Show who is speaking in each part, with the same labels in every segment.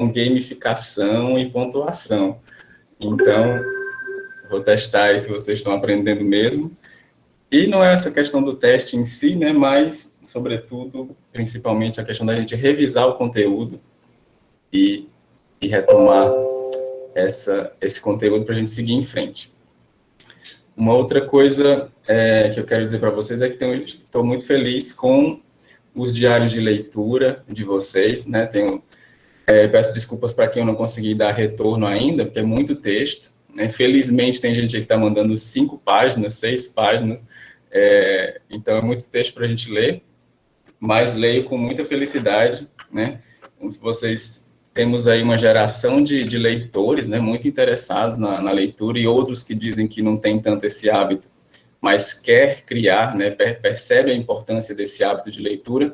Speaker 1: com gamificação e pontuação. Então, vou testar aí se vocês estão aprendendo mesmo. E não é essa questão do teste em si, né, mas, sobretudo, principalmente a questão da gente revisar o conteúdo e retomar esse conteúdo para a gente seguir em frente. Uma outra coisa que eu quero dizer para vocês é que estou muito feliz com os diários de leitura de vocês, né, peço desculpas para quem eu não consegui dar retorno ainda, porque é muito texto, né? Felizmente tem gente que está mandando 5 páginas, 6 páginas, então é muito texto para a gente ler, mas leio com muita felicidade, né? Temos aí uma geração de leitores, né, muito interessados na leitura, e outros que dizem que não tem tanto esse hábito, mas quer criar, né, percebe a importância desse hábito de leitura,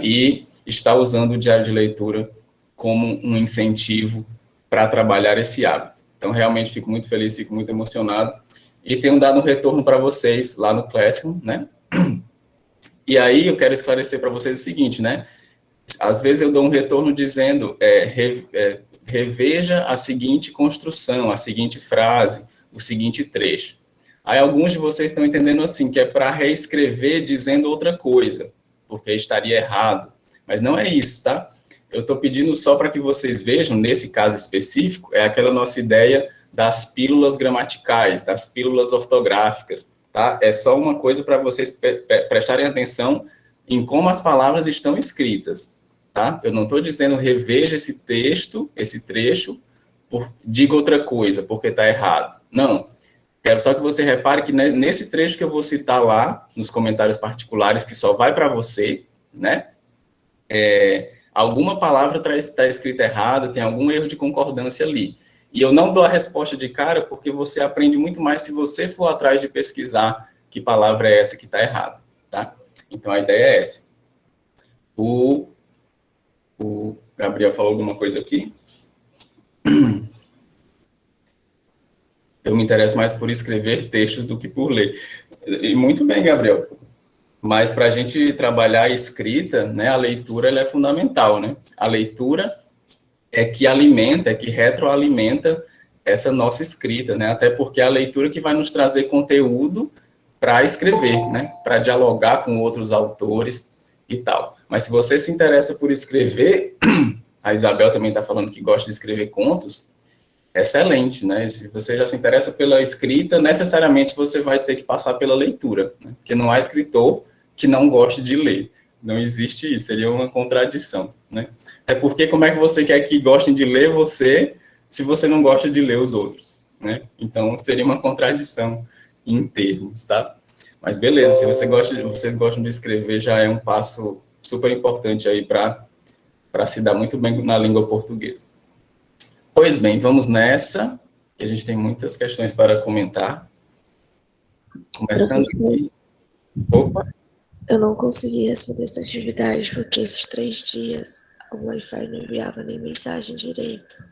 Speaker 1: e está usando o diário de leitura como um incentivo para trabalhar esse hábito. Então, realmente, fico muito feliz, fico muito emocionado, e tenho dado um retorno para vocês lá no Classroom, né? E aí, eu quero esclarecer para vocês o seguinte, né? Às vezes eu dou um retorno dizendo, reveja a seguinte construção, a seguinte frase, o seguinte trecho. Aí alguns de vocês estão entendendo assim, que é para reescrever dizendo outra coisa, porque estaria errado. Mas não é isso, tá? Eu estou pedindo só para que vocês vejam, nesse caso específico, é aquela nossa ideia das pílulas gramaticais, das pílulas ortográficas, tá? É só uma coisa para vocês prestarem atenção em como as palavras estão escritas, tá? Eu não estou dizendo reveja esse texto, esse trecho, diga outra coisa, porque está errado. Não. Quero só que você repare que nesse trecho que eu vou citar lá, nos comentários particulares, que só vai para você, né? Alguma palavra está escrita errada, tem algum erro de concordância ali. E eu não dou a resposta de cara, porque você aprende muito mais se você for atrás de pesquisar que palavra é essa que está errada, tá? Então, a ideia é essa. O Gabriel falou alguma coisa aqui? Eu me interesso mais por escrever textos do que por ler. E muito bem, Gabriel. Mas para a gente trabalhar a escrita, né, a leitura ela é fundamental, né? A leitura é que alimenta, é que retroalimenta essa nossa escrita, né? Até porque é a leitura que vai nos trazer conteúdo para escrever, né? Para dialogar com outros autores e tal. Mas se você se interessa por escrever, a Isabel também está falando que gosta de escrever contos, excelente, né? Se você já se interessa pela escrita, necessariamente você vai ter que passar pela leitura, né? Porque não há escritor que não goste de ler. Não existe isso, seria uma contradição, né? Até porque como é que você quer que gostem de ler você, se você não gosta de ler os outros, né? Então, seria uma contradição em termos, tá? Mas beleza, se vocês gostam de escrever, já é um passo super importante aí para se dar muito bem na língua portuguesa. Pois bem, vamos nessa, que a gente tem muitas questões para comentar. Começando aqui. Opa!
Speaker 2: Eu não consegui responder essa atividade porque esses 3 dias o Wi-Fi não enviava nem mensagem direito.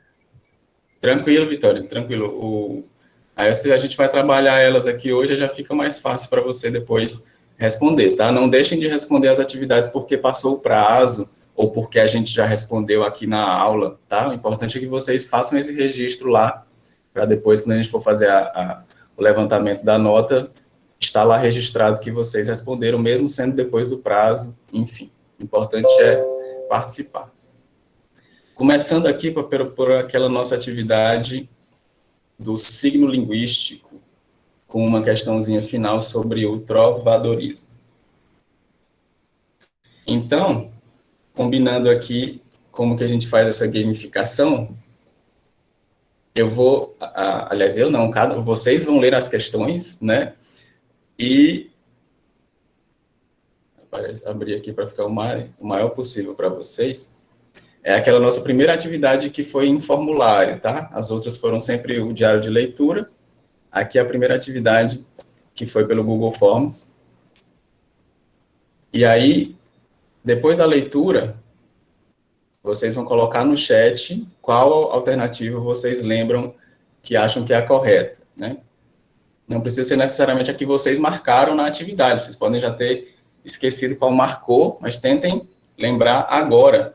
Speaker 1: Tranquilo, Vitória, tranquilo. Aí a gente vai trabalhar elas aqui hoje, já fica mais fácil para você depois responder, tá? Não deixem de responder as atividades porque passou o prazo ou porque a gente já respondeu aqui na aula, tá? O importante é que vocês façam esse registro lá, para depois, quando a gente for fazer o levantamento da nota, está lá registrado que vocês responderam, mesmo sendo depois do prazo, enfim. O importante é participar. Começando aqui por aquela nossa atividade do signo linguístico, com uma questãozinha final sobre o trovadorismo. Então, combinando aqui como que a gente faz essa gamificação, eu vou, aliás, eu não, vocês vão ler as questões, né? E abrir aqui para ficar o maior possível para vocês. É aquela nossa primeira atividade que foi em formulário, tá? As outras foram sempre o diário de leitura. Aqui é a primeira atividade que foi pelo Google Forms. E aí, depois da leitura, vocês vão colocar no chat qual alternativa vocês lembram que acham que é a correta, né? Não precisa ser necessariamente a que vocês marcaram na atividade, vocês podem já ter esquecido qual marcou, mas tentem lembrar agora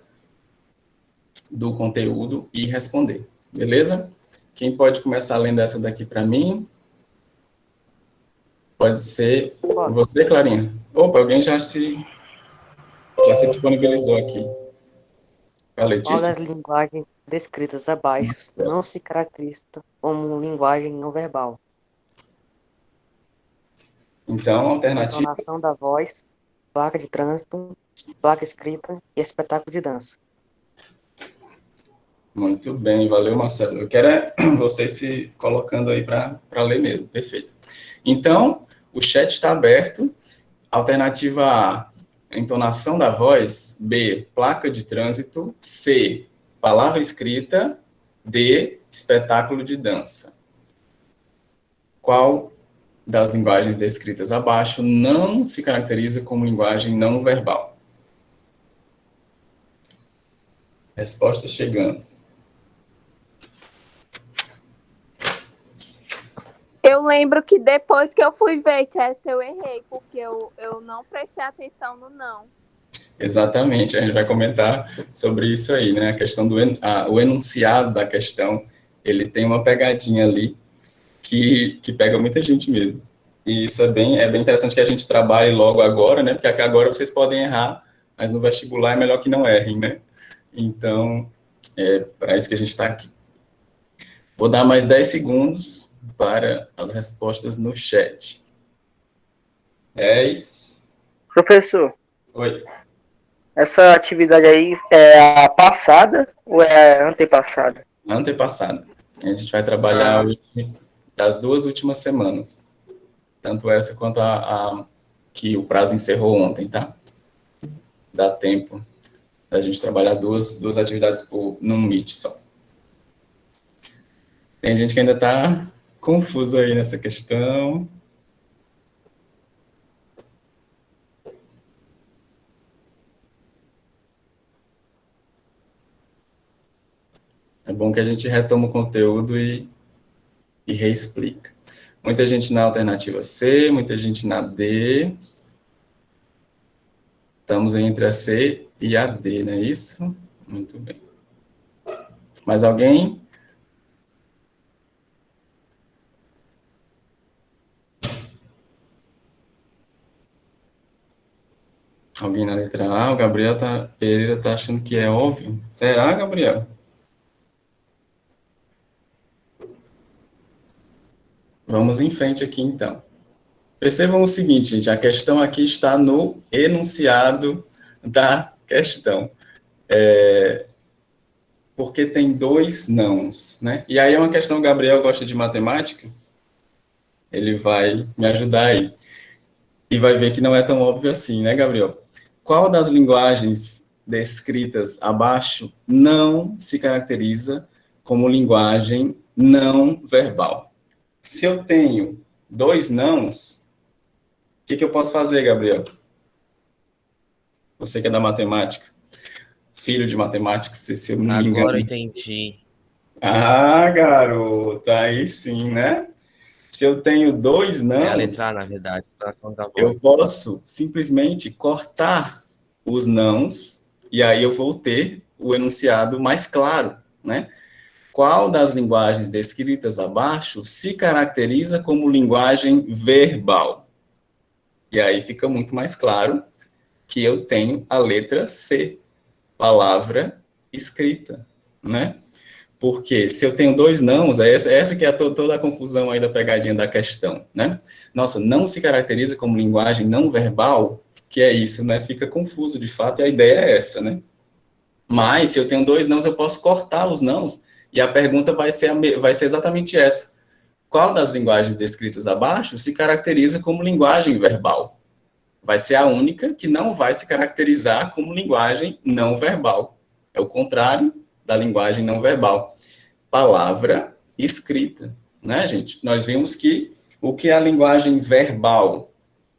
Speaker 1: do conteúdo e responder, beleza? Quem pode começar lendo essa daqui para mim? Pode ser você, Clarinha. Opa, alguém já se disponibilizou aqui. A
Speaker 3: Qual
Speaker 1: Letícia?
Speaker 3: das linguagens descritas abaixo não se caracteriza como linguagem não verbal?
Speaker 1: Então, alternativa.
Speaker 3: Entonação da voz, placa de trânsito, placa escrita e espetáculo de dança.
Speaker 1: Muito bem, valeu, Marcelo. Eu quero vocês se colocando aí para ler mesmo, perfeito. Então, o chat está aberto. Alternativa A, entonação da voz. B, placa de trânsito. C, palavra escrita. D, espetáculo de dança. Qual das linguagens descritas abaixo não se caracteriza como linguagem não verbal? Resposta chegando.
Speaker 4: Eu lembro que depois que eu fui ver que essa eu errei, porque eu não prestei atenção no não.
Speaker 1: Exatamente, a gente vai comentar sobre isso aí, né? A questão o enunciado da questão, ele tem uma pegadinha ali que pega muita gente mesmo. E isso é bem interessante que a gente trabalhe logo agora, né? Porque aqui agora vocês podem errar, mas no vestibular é melhor que não errem, né? Então, é para isso que a gente está aqui. Vou dar mais 10 segundos para as respostas no chat. 10.
Speaker 5: Professor,
Speaker 1: Oi.
Speaker 5: essa atividade aí é a passada ou é a antepassada?
Speaker 1: Antepassada. A gente vai trabalhar hoje das 2 últimas semanas. Tanto essa quanto a que o prazo encerrou ontem, tá? Dá tempo da gente trabalhar duas atividades num Meet só. Tem gente que ainda está confuso aí nessa questão. É bom que a gente retoma o conteúdo e reexplica. Muita gente na alternativa C, muita gente na D. Estamos entre a C e a D, não é isso? Muito bem. Mais alguém? Alguém na letra A? O Gabriel Pereira está achando que é óbvio. Será, Gabriel? Vamos em frente aqui, então. Percebam o seguinte, gente, a questão aqui está no enunciado da questão. Porque tem 2 nãos, né? E aí é uma questão, o Gabriel gosta de matemática, ele vai me ajudar aí. E vai ver que não é tão óbvio assim, né, Gabriel? Qual das linguagens descritas abaixo não se caracteriza como linguagem não verbal? Se eu tenho 2 nãos, o que eu posso fazer, Gabriel? Você que é da matemática, filho de matemática, se eu não me engano.
Speaker 6: Agora eu entendi.
Speaker 1: Ah, garoto, aí sim, né? Se eu tenho 2
Speaker 6: É a
Speaker 1: nãos,
Speaker 6: letra A, na verdade.
Speaker 1: eu posso simplesmente cortar os nãos e aí eu vou ter o enunciado mais claro, né? Qual das linguagens descritas abaixo se caracteriza como linguagem verbal? E aí fica muito mais claro que eu tenho a letra C, palavra escrita, né? Porque se eu tenho 2 nãos, essa que é toda a confusão aí da pegadinha da questão, né? Nossa, não se caracteriza como linguagem não verbal, que é isso, né? Fica confuso, de fato, e a ideia é essa, né? Mas, se eu tenho 2 nãos, eu posso cortar os nãos, e a pergunta vai ser exatamente essa. Qual das linguagens descritas abaixo se caracteriza como linguagem verbal? Vai ser a única que não vai se caracterizar como linguagem não verbal. É o contrário da linguagem não verbal. Palavra escrita, né, gente? Nós vimos que o que é a linguagem verbal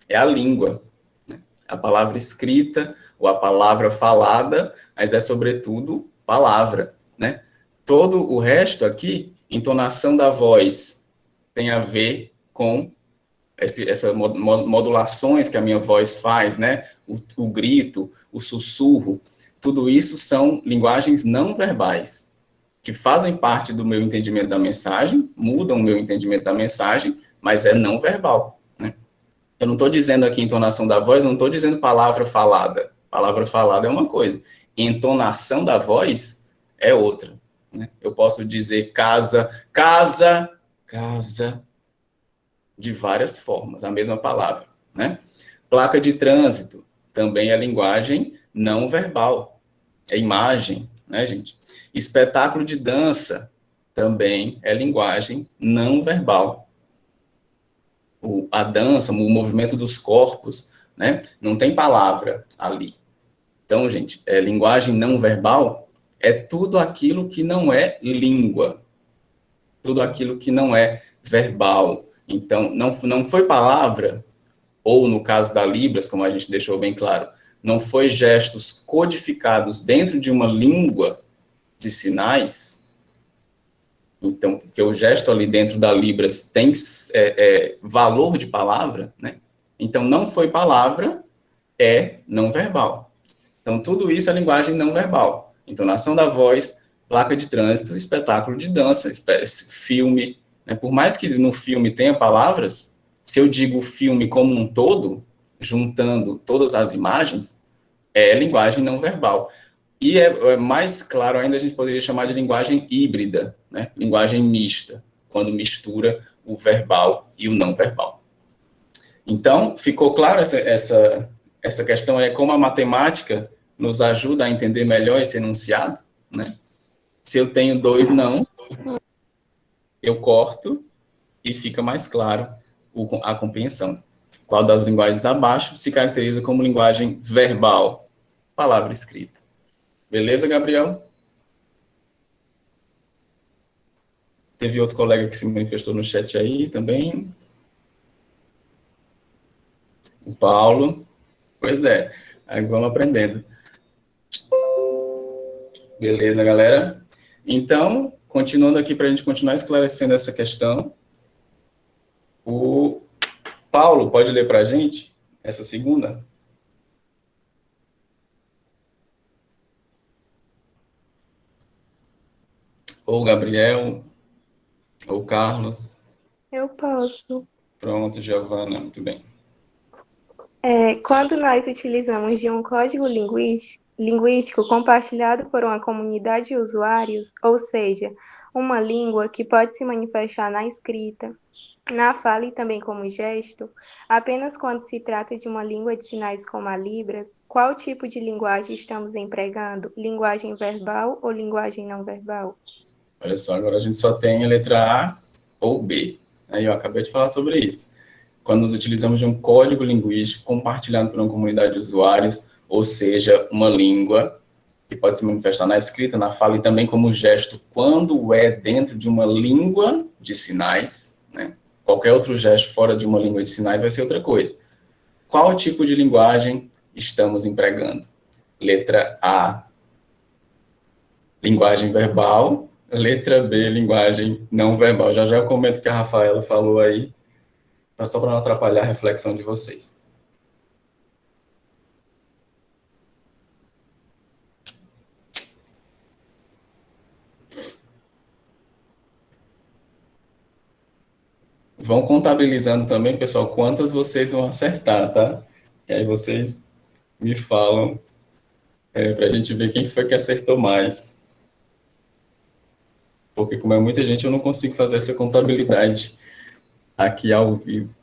Speaker 1: é a língua, né? A palavra escrita ou a palavra falada, mas é sobretudo palavra, né? Todo o resto aqui, entonação da voz, tem a ver com essas modulações que a minha voz faz, né? O grito, o sussurro, tudo isso são linguagens não verbais, que fazem parte do meu entendimento da mensagem, mudam o meu entendimento da mensagem, mas é não verbal, né? Eu não estou dizendo aqui entonação da voz, não estou dizendo palavra falada. Palavra falada é uma coisa. Entonação da voz é outra, né? Eu posso dizer casa, casa, casa, de várias formas, a mesma palavra, né? Placa de trânsito também é linguagem não verbal, é imagem, né, gente? Espetáculo de dança também é linguagem não verbal. A dança, o movimento dos corpos, né? Não tem palavra ali. Então, gente, linguagem não verbal é tudo aquilo que não é língua, tudo aquilo que não é verbal. Então, não foi palavra, ou no caso da Libras, como a gente deixou bem claro, não foi gestos codificados dentro de uma língua de sinais. Então, porque o gesto ali dentro da Libras tem valor de palavra, né? Então, não foi palavra, é não verbal. Então, tudo isso é linguagem não verbal. Entonação da voz, placa de trânsito, espetáculo de dança, filme, né? Por mais que no filme tenha palavras, se eu digo filme como um todo, juntando todas as imagens, é linguagem não verbal. E mais claro ainda, a gente poderia chamar de linguagem híbrida, né? Linguagem mista, quando mistura o verbal e o não verbal. Então, ficou claro essa questão, como a matemática nos ajuda a entender melhor esse enunciado, né? Se eu tenho 2 não, eu corto e fica mais claro a compreensão. Qual das linguagens abaixo se caracteriza como linguagem verbal? Palavra escrita. Beleza, Gabriel? Teve outro colega que se manifestou no chat aí também. O Paulo. Pois é, aí vamos aprendendo. Beleza, galera? Então, continuando aqui para a gente continuar esclarecendo essa questão, o Paulo pode ler para a gente essa segunda? Ou Gabriel, ou Carlos.
Speaker 6: Eu posso.
Speaker 1: Pronto, Giovana, muito bem.
Speaker 6: Quando nós utilizamos de um código linguístico compartilhado por uma comunidade de usuários, ou seja, uma língua que pode se manifestar na escrita, na fala e também como gesto, apenas quando se trata de uma língua de sinais como a Libras, qual tipo de linguagem estamos empregando? Linguagem verbal ou linguagem não verbal?
Speaker 1: Olha só, agora a gente só tem a letra A ou B. Aí eu acabei de falar sobre isso. Quando nós utilizamos de um código linguístico compartilhado por uma comunidade de usuários, ou seja, uma língua que pode se manifestar na escrita, na fala e também como gesto, quando é dentro de uma língua de sinais, né? Qualquer outro gesto fora de uma língua de sinais vai ser outra coisa. Qual tipo de linguagem estamos empregando? Letra A, linguagem verbal. Letra B, linguagem não verbal. Já eu comento o que a Rafaela falou aí, só para não atrapalhar a reflexão de vocês. Vão contabilizando também, pessoal, quantas vocês vão acertar, tá? E aí vocês me falam para a gente ver quem foi que acertou mais. Porque como é muita gente, eu não consigo fazer essa contabilidade aqui ao vivo.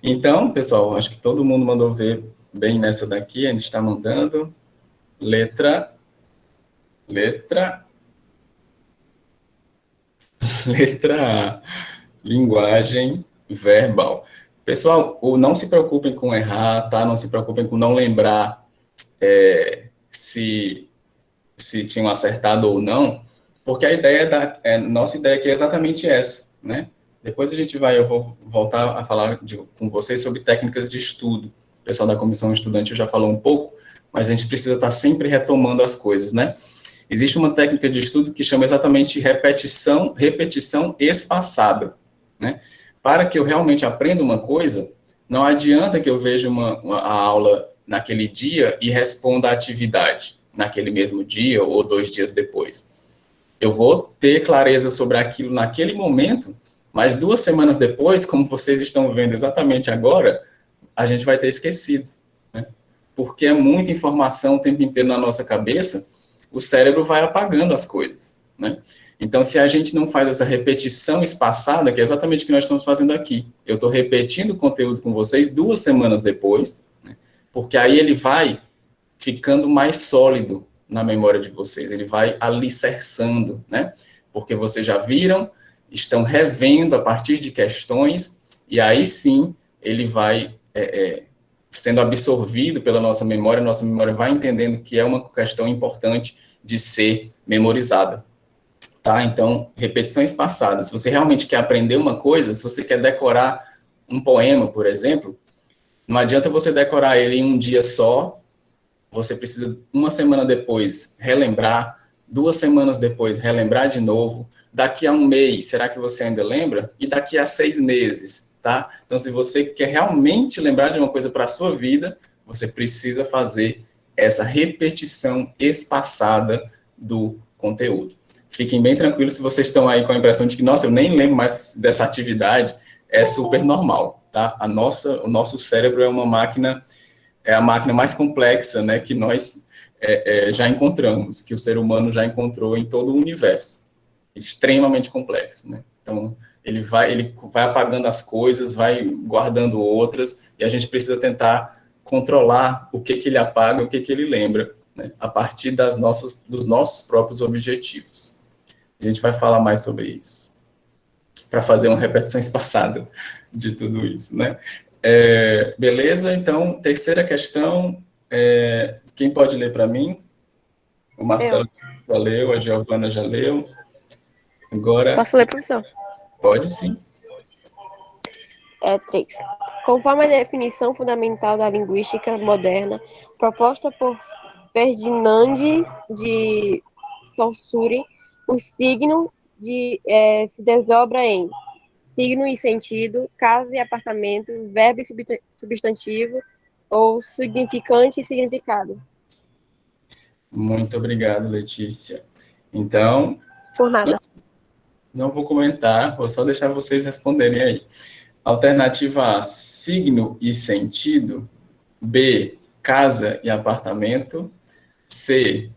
Speaker 1: Então, pessoal, acho que todo mundo mandou ver bem nessa daqui, a gente está mandando. Letra A, linguagem verbal. Pessoal, não se preocupem com errar, tá? Não se preocupem com não lembrar se tinham acertado ou não, porque a ideia nossa ideia aqui é exatamente essa, né? Depois eu vou voltar a falar com vocês sobre técnicas de estudo. O pessoal da comissão estudante já falou um pouco, mas a gente precisa estar sempre retomando as coisas, né? Existe uma técnica de estudo que chama exatamente repetição espaçada, né? Para que eu realmente aprenda uma coisa, não adianta que eu veja a aula naquele dia e responda a atividade, naquele mesmo dia ou 2 dias depois. Eu vou ter clareza sobre aquilo naquele momento, mas 2 semanas depois, como vocês estão vendo exatamente agora, a gente vai ter esquecido, né? Porque é muita informação o tempo inteiro na nossa cabeça, o cérebro vai apagando as coisas, né? Então, se a gente não faz essa repetição espaçada, que é exatamente o que nós estamos fazendo aqui, eu estou repetindo o conteúdo com vocês 2 semanas depois, né? Porque aí ele vai ficando mais sólido na memória de vocês, ele vai alicerçando, né? Porque vocês já viram, estão revendo a partir de questões, e aí sim ele vai sendo absorvido pela nossa memória vai entendendo que é uma questão importante de ser memorizada. Tá? Então, repetição espaçada. Se você realmente quer aprender uma coisa, se você quer decorar um poema, por exemplo, não adianta você decorar ele em um dia só, você precisa, 1 semana depois, relembrar, 2 semanas depois, relembrar de novo, daqui a 1 mês, será que você ainda lembra? E daqui a 6 meses, tá? Então, se você quer realmente lembrar de uma coisa para a sua vida, você precisa fazer essa repetição espaçada do conteúdo. Fiquem bem tranquilos se vocês estão aí com a impressão de que, nossa, eu nem lembro mais dessa atividade, é super normal, tá? O nosso cérebro é uma máquina, é a máquina mais complexa, né, que nós já encontramos, que o ser humano já encontrou em todo o universo. Extremamente complexo, né? Então, ele vai apagando as coisas, vai guardando outras, e a gente precisa tentar controlar o que ele apaga, o que ele lembra, né, a partir dos nossos próprios objetivos. A gente vai falar mais sobre isso, para fazer uma repetição espaçada de tudo isso, né? Beleza? Então, terceira questão, quem pode ler para mim? O Marcelo já leu, a Giovana já leu. Agora...
Speaker 7: Posso ler, professor?
Speaker 1: Pode, sim.
Speaker 7: 3. Conforme a definição fundamental da linguística moderna, proposta por Ferdinand de Saussure, o signo se desdobra em signo e sentido, casa e apartamento, verbo e substantivo, ou significante e significado.
Speaker 1: Muito obrigado, Letícia. Então...
Speaker 7: Por nada.
Speaker 1: Não vou comentar, vou só deixar vocês responderem aí. Alternativa A, signo e sentido. B, casa e apartamento. C,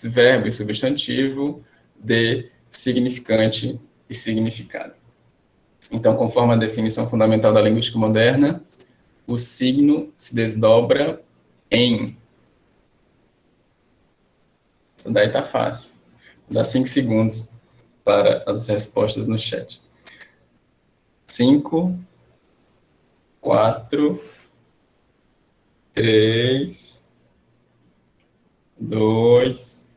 Speaker 1: verbo e substantivo. D, significante e significado. Então, conforme a definição fundamental da linguística moderna, o signo se desdobra em... Isso daí tá fácil. Dá 5 segundos para as respostas no chat. 5, 4, 3, 2,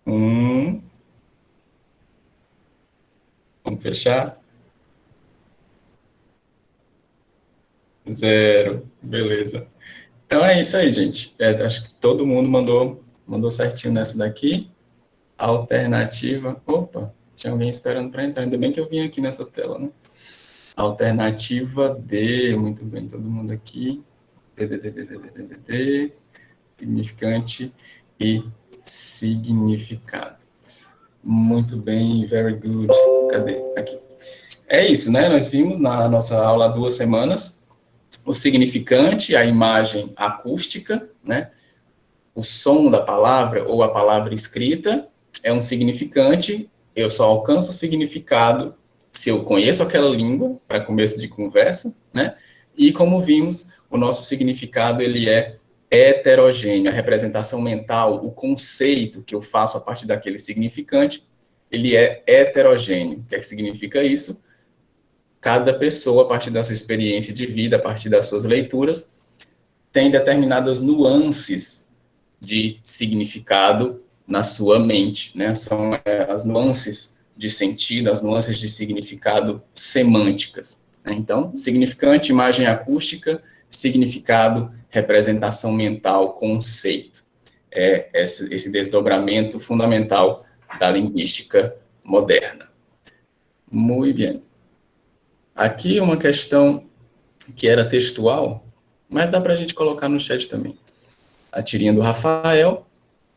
Speaker 1: 1. Vamos fechar? 0. Beleza. Então é isso aí, gente. Acho que todo mundo mandou certinho nessa daqui. Alternativa... Opa, tinha alguém esperando para entrar. Ainda bem que eu vim aqui nessa tela, né? Alternativa D. Muito bem, todo mundo aqui. D. Significante e significado. Muito bem, very good. Cadê? Aqui. É isso, né? Nós vimos na nossa aula há 2 semanas o significante, a imagem acústica, né? O som da palavra ou a palavra escrita é um significante. Eu só alcanço o significado se eu conheço aquela língua, para começo de conversa, né? E como vimos, o nosso significado, ele é heterogêneo. A representação mental, o conceito que eu faço a partir daquele significante, ele é heterogêneo. O que é que significa isso? Cada pessoa, a partir da sua experiência de vida, a partir das suas leituras, tem determinadas nuances de significado na sua mente, né? São as nuances de sentido, as nuances de significado semânticas, né? Então, significante, imagem acústica, significado, representação mental, conceito. É esse desdobramento fundamental da linguística moderna. Muito bem. Aqui uma questão que era textual, mas dá para a gente colocar no chat também. a tirinha do Rafael.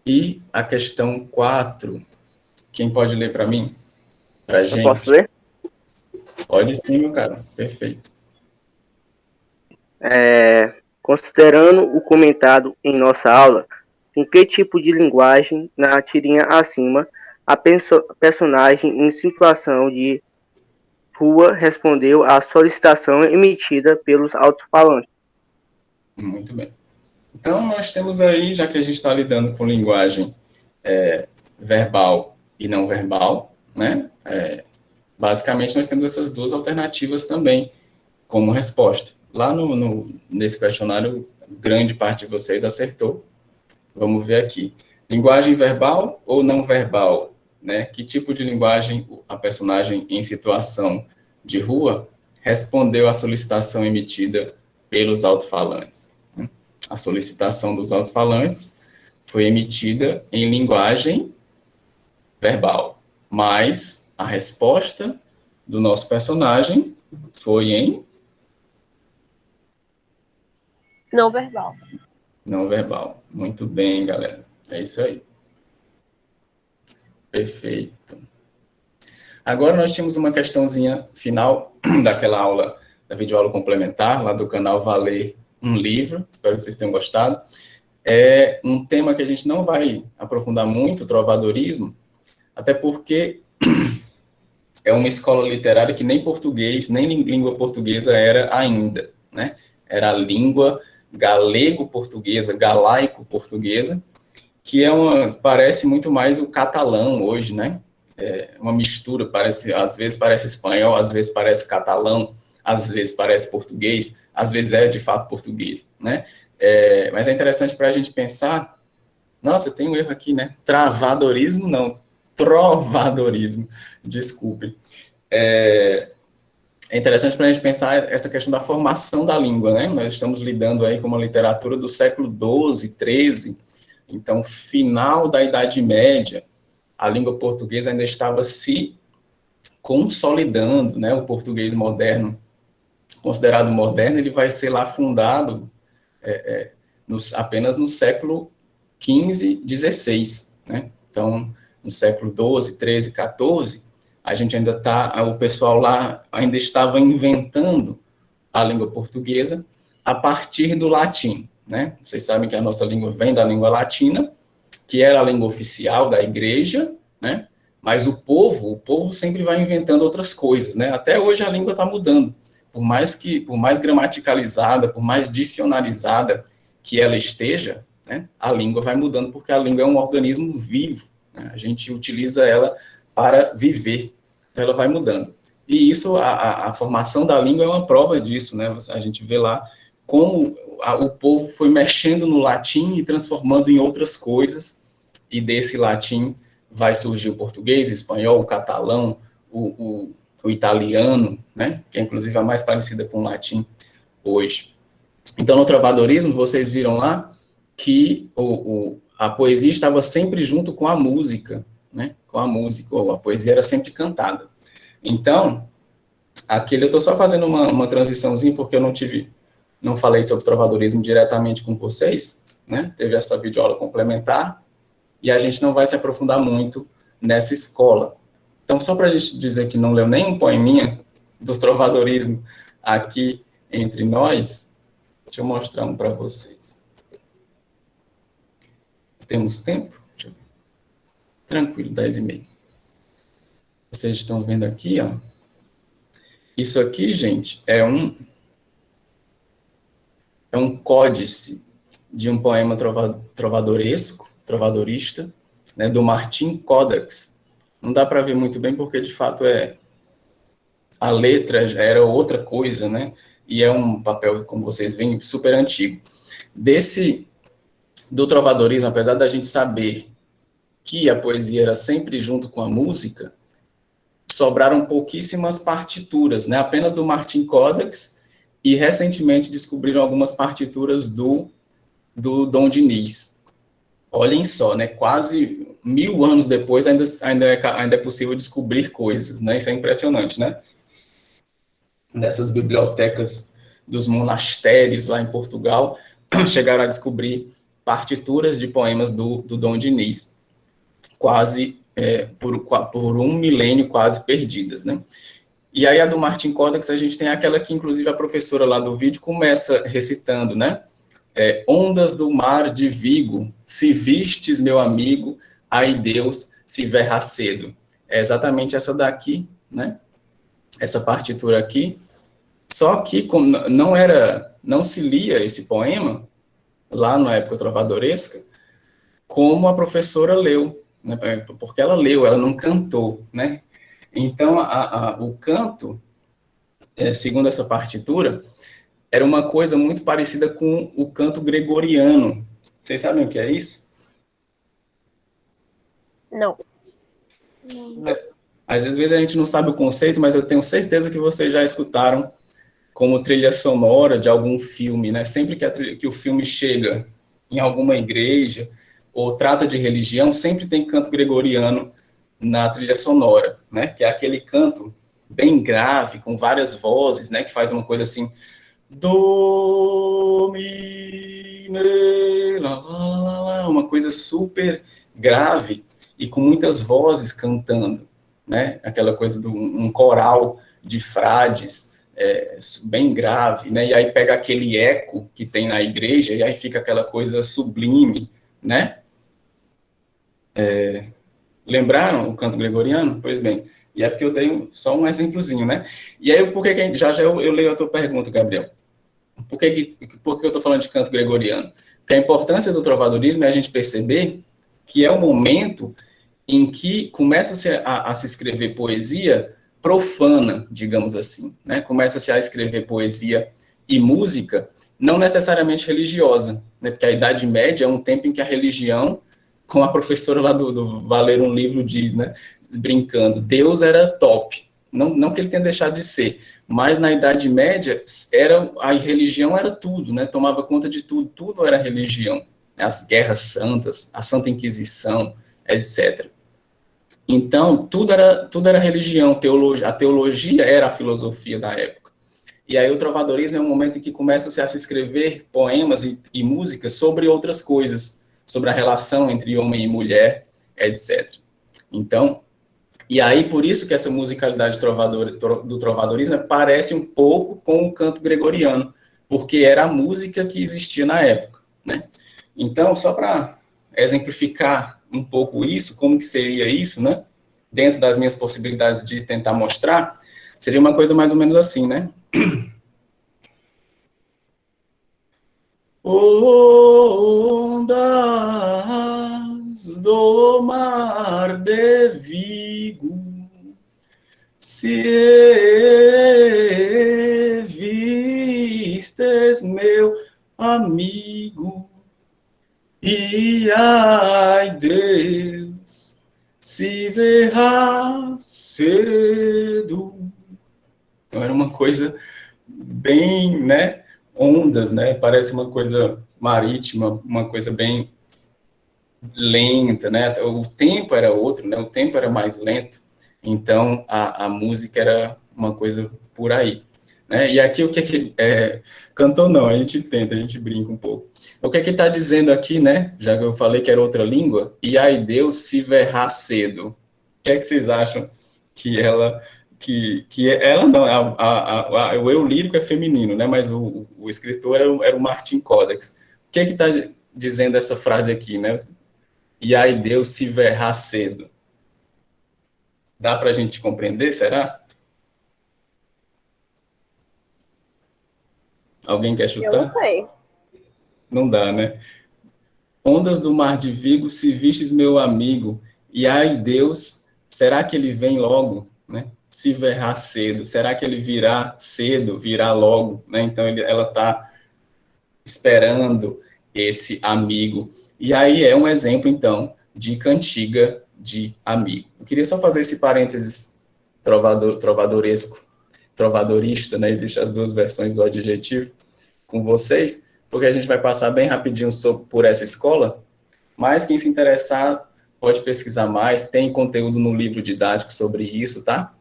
Speaker 1: E a questão 4, quem pode ler para mim? Para gente?
Speaker 5: Eu posso ler?
Speaker 1: Pode sim, meu cara. Perfeito.
Speaker 5: Considerando o comentado em nossa aula, com que tipo de linguagem na tirinha acima a personagem em situação de rua respondeu à solicitação emitida pelos alto-falantes?
Speaker 1: Muito bem. Então, nós temos aí, já que a gente está lidando com linguagem verbal e não verbal, né? Basicamente, nós temos essas duas alternativas também como resposta. Lá nesse questionário, grande parte de vocês acertou. Vamos ver aqui. Linguagem verbal ou não verbal? Né? Que tipo de linguagem a personagem em situação de rua respondeu à solicitação emitida pelos alto-falantes? A solicitação dos alto-falantes foi emitida em linguagem verbal, mas a resposta do nosso personagem foi em
Speaker 7: Não verbal.
Speaker 1: não verbal. Muito bem, galera. É isso aí. Perfeito. Agora nós tínhamos uma questãozinha final daquela aula, da videoaula complementar, lá do canal Valer um Livro. Espero que vocês tenham gostado. É um tema que a gente não vai aprofundar muito, trovadorismo, até porque é uma escola literária que nem português, nem língua portuguesa era ainda, né? Era a língua galego-portuguesa, galaico-portuguesa, que parece muito mais o catalão hoje, né? É uma mistura, às vezes parece espanhol, às vezes parece catalão, às vezes parece português, às vezes é de fato português, né? Mas é interessante para a gente pensar, nossa, tem um erro aqui, né? Travadorismo não, trovadorismo, desculpe. É interessante para a gente pensar essa questão da formação da língua, né? Nós estamos lidando aí com uma literatura do século XII, XIII, então, final da Idade Média, a língua portuguesa ainda estava se consolidando, né? O português moderno, considerado moderno, ele vai ser lá fundado apenas no século XV, XVI, né? Então, no século XII, XIII, XIV, a gente o pessoal lá ainda estava inventando a língua portuguesa a partir do latim, né? Vocês sabem que a nossa língua vem da língua latina, que era a língua oficial da igreja, né? Mas o povo sempre vai inventando outras coisas, né? Até hoje a língua está mudando. Por mais gramaticalizada, por mais dicionarizada que ela esteja, né? A língua vai mudando, porque a língua é um organismo vivo, né? A gente utiliza ela para viver, então ela vai mudando. E isso, a formação da língua é uma prova disso, né? A gente vê lá como o povo foi mexendo no latim e transformando em outras coisas, e desse latim vai surgir o português, o espanhol, o catalão, o italiano, né? Que é inclusive a mais parecida com o latim hoje. Então, no trovadorismo, vocês viram lá que a poesia estava sempre junto com a música, né? Com a música, ou a poesia era sempre cantada. Então, eu estou só fazendo uma transiçãozinha, porque eu não falei sobre trovadorismo diretamente com vocês, né? Teve essa videoaula complementar, e a gente não vai se aprofundar muito nessa escola. Então, só para a gente dizer que não leu nem um poeminha do trovadorismo aqui entre nós, deixa eu mostrar um para vocês. Temos tempo? Deixa eu ver. Tranquilo, 10h30. Vocês estão vendo aqui, ó. Isso aqui, gente, é um códice de um poema trovadorista, né, do Martin Codax. Não dá para ver muito bem, porque, de fato, a letra já era outra coisa, né? E é um papel, como vocês veem, super antigo. Do trovadorismo, apesar da gente saber que a poesia era sempre junto com a música, sobraram pouquíssimas partituras, né? Apenas do Martin Codax, e recentemente descobriram algumas partituras do Dom Diniz. Olhem só, né? Quase 1000 anos depois ainda é possível descobrir coisas, né? Isso é impressionante, né? Nessas bibliotecas dos monastérios lá em Portugal, chegaram a descobrir partituras de poemas do Dom Diniz, quase por um milênio quase perdidas, né? E aí a do Martin Codax, a gente tem aquela que, inclusive, a professora lá do vídeo começa recitando, né? Ondas do mar de Vigo, se vistes, meu amigo, ai Deus, se verá cedo. É exatamente essa daqui, né? Essa partitura aqui. Só que não se lia esse poema, lá na época trovadoresca, como a professora leu, né? Porque ela leu, ela não cantou, né? Então, o canto, segundo essa partitura, era uma coisa muito parecida com o canto gregoriano. Vocês sabem o que é isso?
Speaker 7: Não.
Speaker 1: Às vezes a gente não sabe o conceito, mas eu tenho certeza que vocês já escutaram como trilha sonora de algum filme, né? Sempre que o filme chega em alguma igreja ou trata de religião, sempre tem canto gregoriano na trilha sonora, né? Que é aquele canto bem grave, com várias vozes, né? Que faz uma coisa assim, do, mi, ne, lá, lá, lá, lá, uma coisa super grave e com muitas vozes cantando, né? Aquela coisa de um coral de frades, bem grave, né? E aí pega aquele eco que tem na igreja e aí fica aquela coisa sublime, né? Lembraram o canto gregoriano? Pois bem, e é porque eu dei só um exemplozinho, né? E aí, por que já eu leio a tua pergunta, Gabriel? Por que eu estou falando de canto gregoriano? Porque a importância do trovadorismo é a gente perceber que é o momento em que começa-se a se escrever poesia profana, digamos assim, né? Começa-se a escrever poesia e música, não necessariamente religiosa, né? Porque a Idade Média é um tempo em que a religião, como a professora lá do Valer um Livro diz, né? Brincando, Deus era top. Não que ele tenha deixado de ser, mas na Idade Média a religião era tudo, né? Tomava conta de tudo era religião. As guerras santas, a Santa Inquisição, etc. Então, tudo era religião, a teologia era a filosofia da época. E aí o trovadorismo é um momento em que começa-se a se escrever poemas e músicas sobre outras coisas, sobre a relação entre homem e mulher, etc. Então, e aí por isso que essa musicalidade do trovadorismo parece um pouco com o canto gregoriano, porque era a música que existia na época, né? Então, só para exemplificar um pouco isso, como que seria isso, né? Dentro das minhas possibilidades de tentar mostrar, seria uma coisa mais ou menos assim, né? Ondas do mar de Vigo, se vistes, meu amigo, e ai Deus, se verá cedo. Então era uma coisa bem, né, ondas, né, parece uma coisa marítima, uma coisa bem lenta, né, o tempo era outro, né, o tempo era mais lento, então a música era uma coisa por aí. Né? E aqui o que cantou não, a gente brinca um pouco. O que está dizendo aqui, né? Já que eu falei que era outra língua, e ai Deus se verá cedo. O que vocês acham que ela não, o eu lírico é feminino, né? Mas o escritor era o Martin Codax. O que está dizendo essa frase aqui, né? E ai Deus se verá cedo. Dá para a gente compreender, será? Alguém quer chutar?
Speaker 7: Eu não sei.
Speaker 1: Não dá, né? Ondas do mar de Vigo, se vistes, meu amigo, e ai Deus, será que ele vem logo, né? Se verá cedo, será que ele virá cedo, virá logo, né? Então ela está esperando esse amigo. E aí é um exemplo, então, de cantiga de amigo. Eu queria só fazer esse parênteses trovadorista, né? Existem as duas versões do adjetivo com vocês, porque a gente vai passar bem rapidinho por essa escola, mas quem se interessar pode pesquisar mais, tem conteúdo no livro didático sobre isso, tá?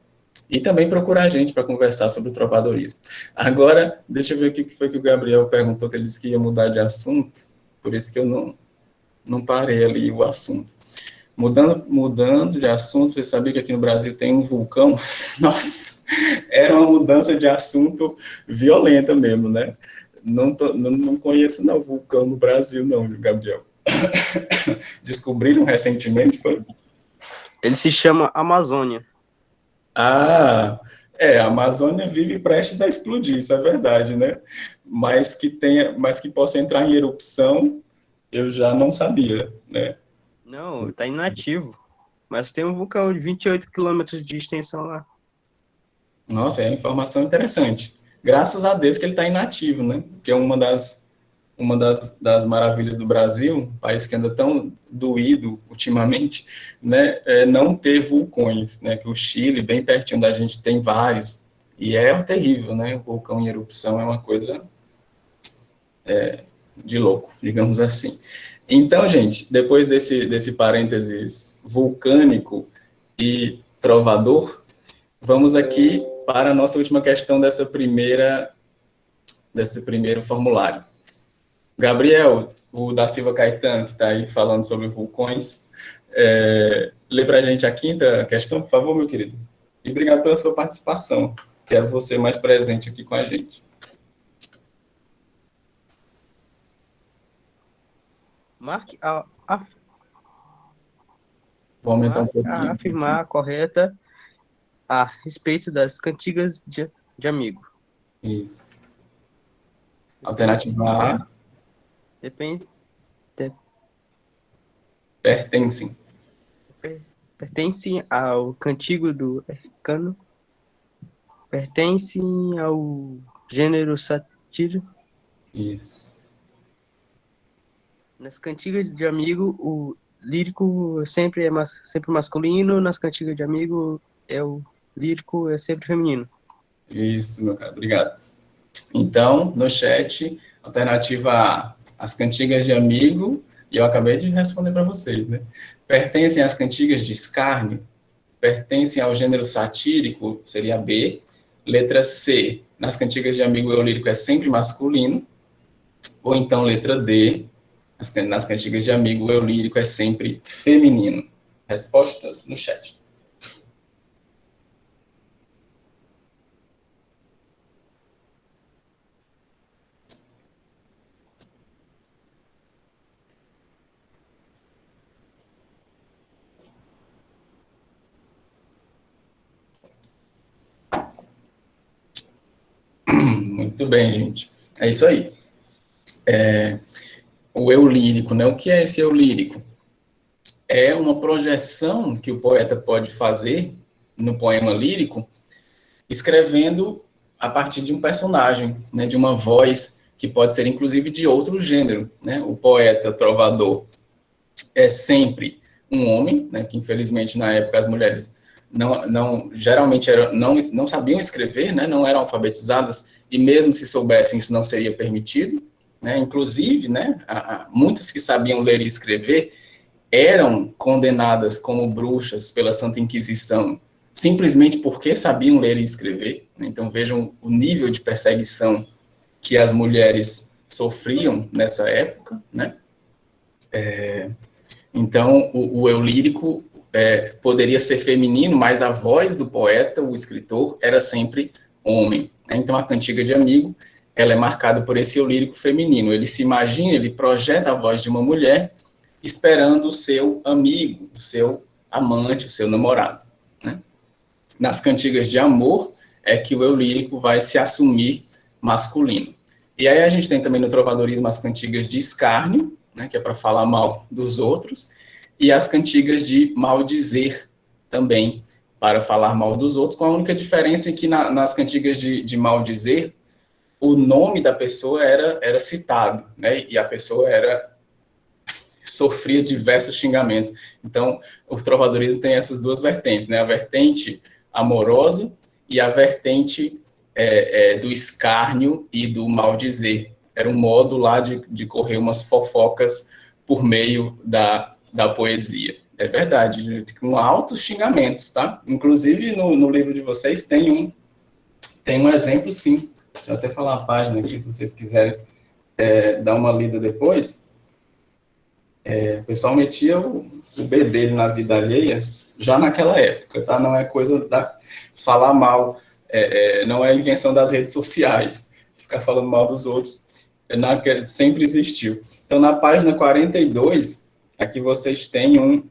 Speaker 1: E também procurar a gente para conversar sobre o trovadorismo. Agora, deixa eu ver o que foi que o Gabriel perguntou, que ele disse que ia mudar de assunto. Por isso que eu não parei ali o assunto. Mudando de assunto, você sabia que aqui no Brasil tem um vulcão? Nossa, era uma mudança de assunto violenta mesmo, né? Não conheço não vulcão no Brasil não, Gabriel. Descobriram recentemente, foi?
Speaker 8: Ele se chama Amazônia.
Speaker 1: Ah, a Amazônia vive prestes a explodir, isso é verdade, né? Mas que possa entrar em erupção, eu já não sabia, né?
Speaker 8: Não, está inativo. Mas tem um vulcão de 28 quilômetros de extensão lá.
Speaker 1: Nossa, é uma informação interessante. Graças a Deus que ele está inativo, né? Que é uma das maravilhas do Brasil, um país que anda tão doído ultimamente, né? Não ter vulcões, né? Que o Chile, bem pertinho da gente, tem vários. E é terrível, né? O vulcão em erupção é uma coisa de louco, digamos assim. Então, gente, depois desse parênteses vulcânico e trovador, vamos aqui para a nossa última questão desse primeiro formulário. Gabriel, o da Silva Caetano, que está aí falando sobre vulcões, lê para a gente a quinta questão, por favor, meu querido. E obrigado pela sua participação. Quero você mais presente aqui com a gente.
Speaker 8: Marque
Speaker 1: Vou aumentar um pouquinho.
Speaker 8: afirmar a correta a respeito das cantigas de amigo.
Speaker 1: Isso. Alternativa A.
Speaker 8: Depende.
Speaker 1: Pertencem.
Speaker 8: Pertencem ao cantigo do arcano. Pertencem ao gênero satírico.
Speaker 1: Isso.
Speaker 8: Nas cantigas de amigo, o lírico sempre é sempre masculino. Nas cantigas de amigo, o lírico é sempre feminino.
Speaker 1: Isso, meu cara. Obrigado. Então, no chat, alternativa A, as cantigas de amigo, e eu acabei de responder para vocês, né? Pertencem às cantigas de escárnio, pertencem ao gênero satírico, seria B. Letra C, nas cantigas de amigo, o lírico é sempre masculino. Ou então, letra D, nas cantigas de amigo, o eu lírico é sempre feminino. Respostas no chat. Muito bem, gente. É isso aí. O eu lírico, né? O que é esse eu lírico? É uma projeção que o poeta pode fazer no poema lírico, escrevendo a partir de um personagem, né? De uma voz que pode ser, inclusive, de outro gênero, né? O poeta trovador é sempre um homem, né? Que, infelizmente, na época, as mulheres geralmente não sabiam escrever, né? Não eram alfabetizadas, e mesmo se soubessem, isso não seria permitido, né? Inclusive, né? Muitas que sabiam ler e escrever eram condenadas como bruxas pela Santa Inquisição, simplesmente porque sabiam ler e escrever. Então, vejam o nível de perseguição que as mulheres sofriam nessa época, né? Então, o eu lírico poderia ser feminino, mas a voz do poeta, o escritor, era sempre homem. Né? Então, a cantiga de amigo, ela é marcada por esse eu lírico feminino. Ele se imagina, ele projeta a voz de uma mulher, esperando o seu amigo, o seu amante, o seu namorado. Né? Nas cantigas de amor, é que o eu lírico vai se assumir masculino. E aí a gente tem também no trovadorismo as cantigas de escárnio, né, que é para falar mal dos outros, e as cantigas de maldizer também, para falar mal dos outros, com a única diferença é que nas cantigas de maldizer, o nome da pessoa era citado, né, e a pessoa sofria diversos xingamentos. Então, o trovadorismo tem essas duas vertentes, né, a vertente amorosa e a vertente do escárnio e do maldizer. Era um modo lá de correr umas fofocas por meio da poesia. É verdade, com altos xingamentos, tá? Inclusive, no livro de vocês tem um exemplo, sim. Deixa eu até falar a página aqui, se vocês quiserem dar uma lida depois. O pessoal metia o B dele na vida alheia já naquela época, tá? Não é coisa da falar mal, não é invenção das redes sociais, ficar falando mal dos outros, sempre existiu. Então, na página 42, aqui vocês têm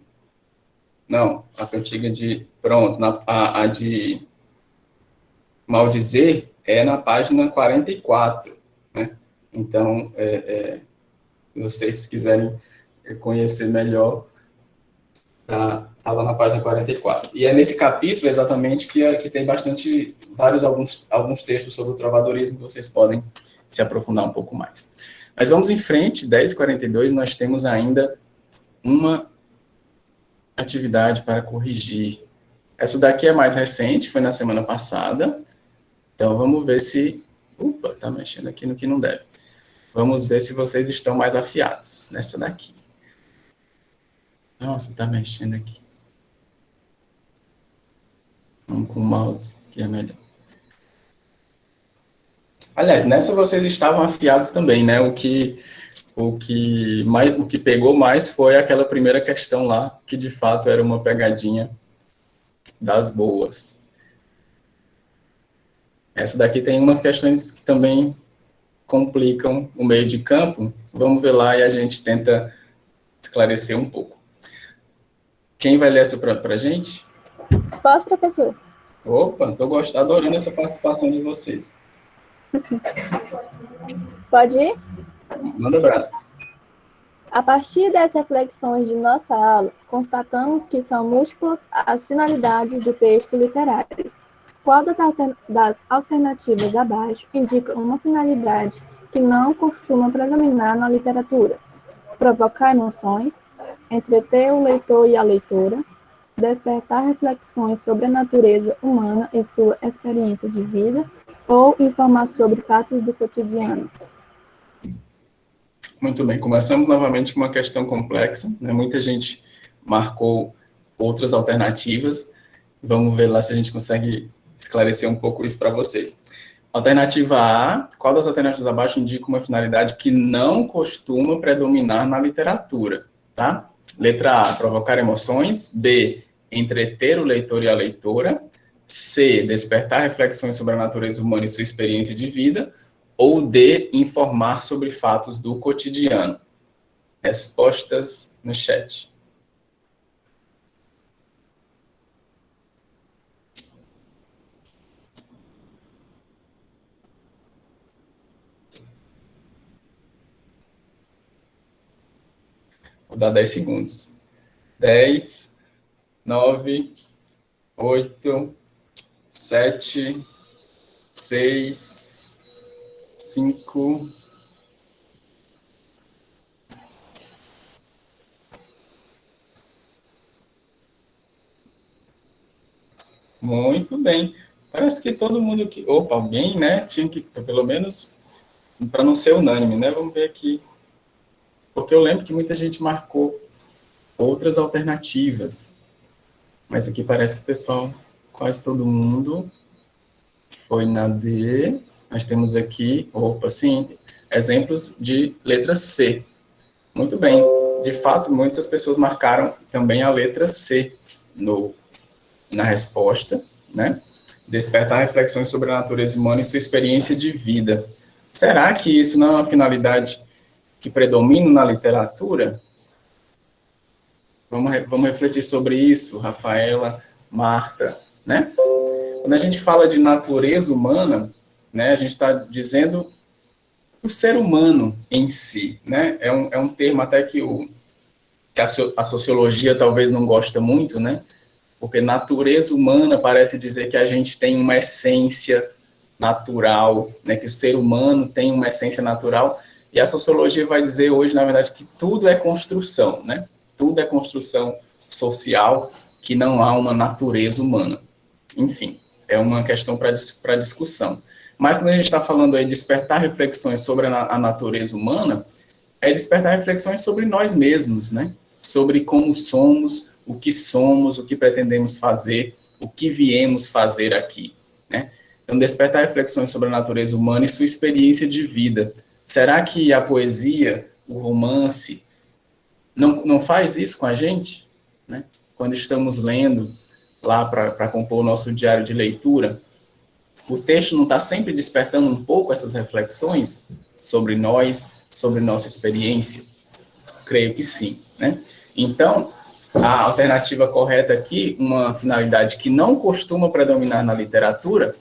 Speaker 1: a cantiga de, pronto, a de maldizer é na página 44, né? Então, se vocês quiserem conhecer melhor, tá lá na página 44. E é nesse capítulo, exatamente, que tem alguns textos sobre o trovadorismo que vocês podem se aprofundar um pouco mais. Mas vamos em frente, 10h42, nós temos ainda uma atividade para corrigir. Essa daqui é mais recente, foi na semana passada. Então, vamos ver se... Opa, tá mexendo aqui no que não deve. Vamos ver se vocês estão mais afiados nessa daqui. Nossa, tá mexendo aqui. Vamos com o mouse, que é melhor. Aliás, nessa vocês estavam afiados também, né? O que pegou mais foi aquela primeira questão lá, que de fato era uma pegadinha das boas. Essa daqui tem umas questões que também complicam o meio de campo. Vamos ver lá e a gente tenta esclarecer um pouco. Quem vai ler essa para a gente?
Speaker 4: Posso, professor?
Speaker 1: Opa, estou adorando essa participação de vocês.
Speaker 4: Pode ir?
Speaker 1: Manda abraço.
Speaker 4: A partir das reflexões de nossa aula, constatamos que são múltiplas as finalidades do texto literário. Qual das alternativas abaixo indica uma finalidade que não costuma predominar na literatura? Provocar emoções, entreter o leitor e a leitora, despertar reflexões sobre a natureza humana e sua experiência de vida, ou informar sobre fatos do cotidiano.
Speaker 1: Muito bem, começamos novamente com uma questão complexa, né? Muita gente marcou outras alternativas. Vamos ver lá se a gente consegue esclarecer um pouco isso para vocês. Alternativa A, qual das alternativas abaixo indica uma finalidade que não costuma predominar na literatura, tá? Letra A, provocar emoções. B, entreter o leitor e a leitora. C, despertar reflexões sobre a natureza humana e sua experiência de vida. Ou D, informar sobre fatos do cotidiano. Respostas no chat. Vou dar 10 segundos. 10, 9, 8, 7, 6, 5... Muito bem. Parece que todo mundo que... Opa, alguém, né? Tinha que, pelo menos, para não ser unânime, né? Vamos ver aqui. Porque eu lembro que muita gente marcou outras alternativas. Mas aqui parece que o pessoal, quase todo mundo, foi na D. Nós temos aqui, opa, sim, exemplos de letra C. Muito bem. De fato, muitas pessoas marcaram também a letra C na resposta, né? Despertar reflexões sobre a natureza humana e sua experiência de vida. Será que isso não é uma finalidade que predomina na literatura? Vamos refletir sobre isso, Rafaela, Marta, né? Quando a gente fala de natureza humana, né, a gente está dizendo o ser humano em si, né? É um termo até que a sociologia talvez não gosta muito, né? Porque natureza humana parece dizer que a gente tem uma essência natural, né? Que o ser humano tem uma essência natural, e a sociologia vai dizer hoje, na verdade, que tudo é construção, né? Tudo é construção social, que não há uma natureza humana. Enfim, é uma questão para discussão. Mas quando a gente está falando aí de despertar reflexões sobre a natureza humana, é despertar reflexões sobre nós mesmos, né? Sobre como somos, o que pretendemos fazer, o que viemos fazer aqui, né? Então, despertar reflexões sobre a natureza humana e sua experiência de vida. Será que a poesia, o romance, não faz isso com a gente, né? Quando estamos lendo lá para compor o nosso diário de leitura, o texto não está sempre despertando um pouco essas reflexões sobre nós, sobre nossa experiência? Creio que sim, né? Então, a alternativa correta aqui, uma finalidade que não costuma predominar na literatura,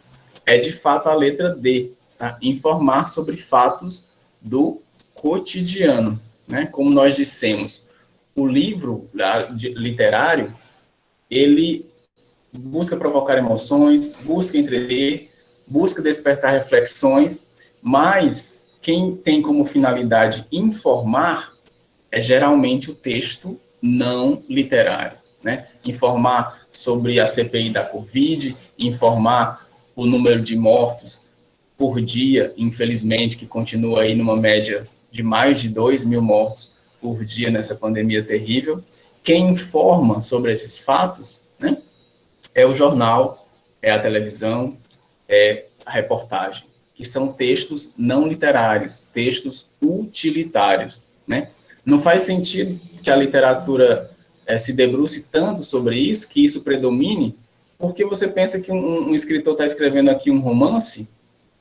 Speaker 1: é de fato a letra D, tá? Informar sobre fatos do cotidiano, né? Como nós dissemos, o livro literário, ele busca provocar emoções, busca entreter, busca despertar reflexões, mas quem tem como finalidade informar é geralmente o texto não literário, né? Informar sobre a CPI da Covid, informar o número de mortos por dia, infelizmente, que continua aí numa média de mais de 2.000 mortos por dia nessa pandemia terrível. Quem informa sobre esses fatos, né, é o jornal, é a televisão, é a reportagem, que são textos não literários, textos utilitários, né? Não faz sentido que a literatura se debruce tanto sobre isso, que isso predomine, porque você pensa que um escritor está escrevendo aqui um romance,